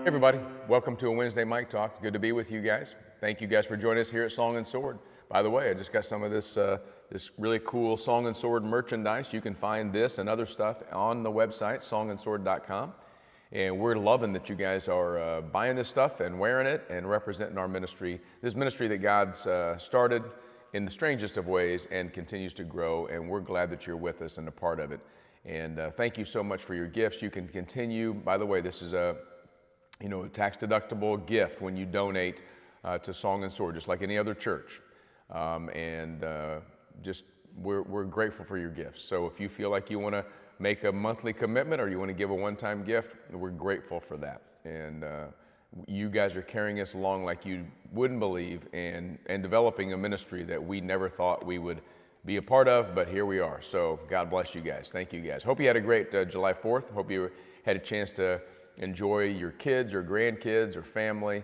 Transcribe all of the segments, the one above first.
Hey everybody, welcome to a Wednesday Mic Talk. Good to be with you guys. Thank you guys for joining us here at Song and Sword. By the way, I just got some of this really cool Song and Sword merchandise. You can find this and other stuff on the website, songandsword.com. And we're loving that you guys are buying this stuff and wearing it and representing our ministry. This ministry that God's started in the strangest of ways and continues to grow. And we're glad that you're with us and a part of it. And thank you so much for your gifts. You can continue. By the way, this is a tax-deductible gift when you donate to Song and Sword, just like any other church. We're grateful for your gifts. So if you feel like you want to make a monthly commitment or you want to give a one-time gift, we're grateful for that. And you guys are carrying us along like you wouldn't believe and developing a ministry that we never thought we would be a part of, but here we are. So God bless you guys. Thank you guys. Hope you had a great July 4th. Hope you had a chance to enjoy your kids or grandkids or family,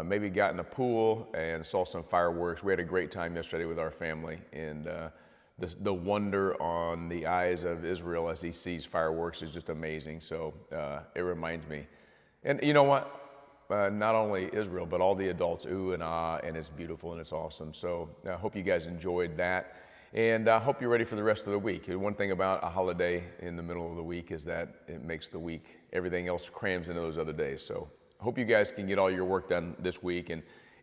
maybe got in a pool and saw some fireworks. We had a great time yesterday with our family, and the wonder on the eyes of Israel as he sees fireworks is just amazing. So it reminds me. And you know what? Not only Israel, but all the adults, ooh and ah, and it's beautiful and it's awesome. So I hope you guys enjoyed that. And I hope you're ready for the rest of the week. One thing about a holiday in the middle of the week is that it makes the week, everything else crams into those other days. So I hope you guys can get all your work done this week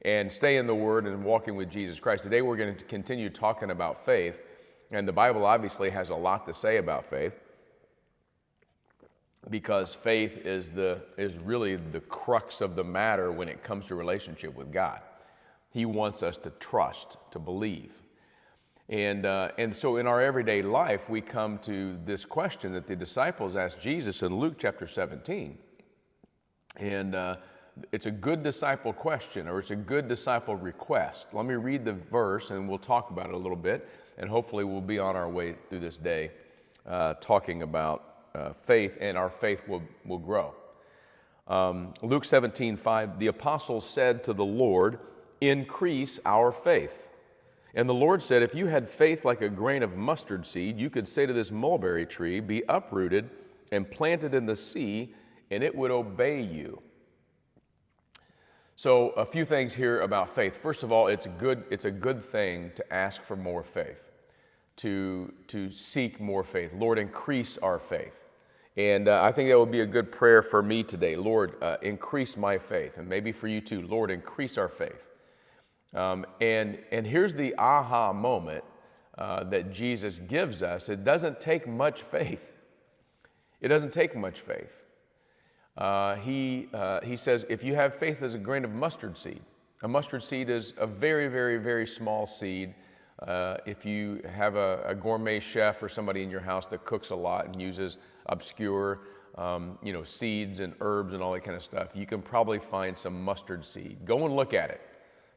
and stay in the Word and walking with Jesus Christ. Today we're going to continue talking about faith. And the Bible obviously has a lot to say about faith, because faith is really the crux of the matter when it comes to relationship with God. He wants us to trust, to believe. And so in our everyday life, we come to this question that the disciples asked Jesus in Luke chapter 17. And it's a good disciple question, or it's a good disciple request. Let me read the verse and we'll talk about it a little bit. And hopefully we'll be on our way through this day talking about faith, and our faith will grow. Luke 17:5, the apostles said to the Lord, "Increase our faith." And the Lord said, "If you had faith like a grain of mustard seed, you could say to this mulberry tree, 'Be uprooted and planted in the sea,' and it would obey you." So a few things here about faith. First of all, it's a good thing to ask for more faith, to seek more faith. Lord, increase our faith. And I think that would be a good prayer for me today. Lord, increase my faith. And maybe for you too. Lord, increase our faith. And here's the aha moment that Jesus gives us. It doesn't take much faith. It doesn't take much faith. He says, if you have faith as a grain of mustard seed. A mustard seed is a very, very, very small seed. If you have a gourmet chef or somebody in your house that cooks a lot and uses obscure seeds and herbs and all that kind of stuff, you can probably find some mustard seed. Go and look at it.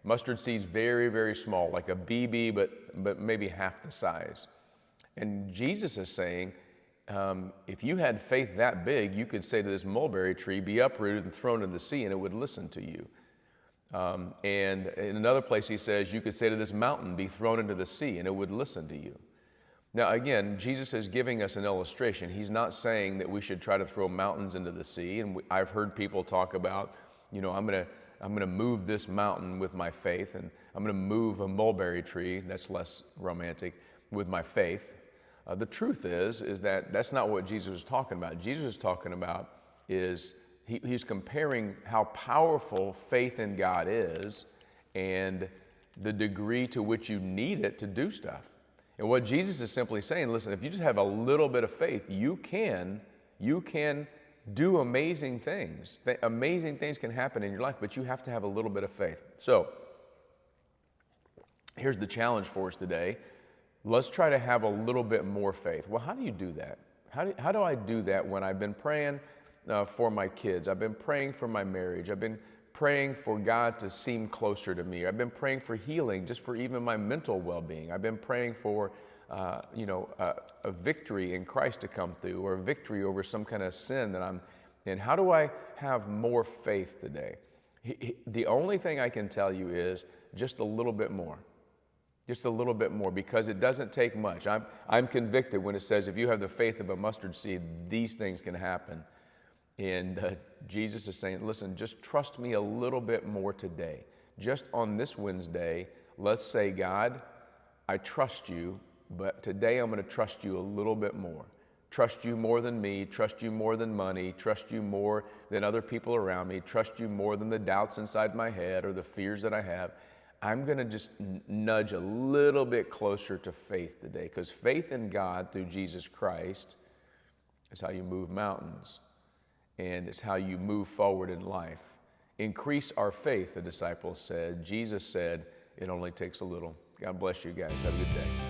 Mustard seed's very, very small, like a BB, but maybe half the size. And Jesus is saying, if you had faith that big, you could say to this mulberry tree, "Be uprooted and thrown into the sea," and it would listen to you. And in another place he says, you could say to this mountain, "Be thrown into the sea," and it would listen to you. Now again, Jesus is giving us an illustration. He's not saying that we should try to throw mountains into the sea. And I've heard people talk about, I'm going to move this mountain with my faith, and I'm going to move a mulberry tree, that's less romantic, with my faith. The truth is that that's not what Jesus was talking about. Jesus is talking about is he's comparing how powerful faith in God is and the degree to which you need it to do stuff. And what Jesus is simply saying, listen, if you just have a little bit of faith, you can do amazing things. Amazing things can happen in your life, but you have to have a little bit of faith. So here's the challenge for us today. Let's try to have a little bit more faith. Well, how do you do that? How do I do that when I've been praying for my kids? I've been praying for my marriage. I've been praying for God to seem closer to me. I've been praying for healing, just for even my mental well-being. I've been praying for a victory in Christ to come through, or a victory over some kind of sin that I'm in. How do I have more faith today? The only thing I can tell you is just a little bit more. Just a little bit more, because it doesn't take much. I'm convicted when it says if you have the faith of a mustard seed, these things can happen. And Jesus is saying, listen, just trust me a little bit more today. Just on this Wednesday, let's say, God, I trust you, but today I'm going to trust you a little bit more. Trust you more than me, trust you more than money, trust you more than other people around me, trust you more than the doubts inside my head or the fears that I have. I'm going to just nudge a little bit closer to faith today, because faith in God through Jesus Christ is how you move mountains, and it's how you move forward in life. Increase our faith, the disciples said. Jesus said, it only takes a little. God bless you guys. Have a good day.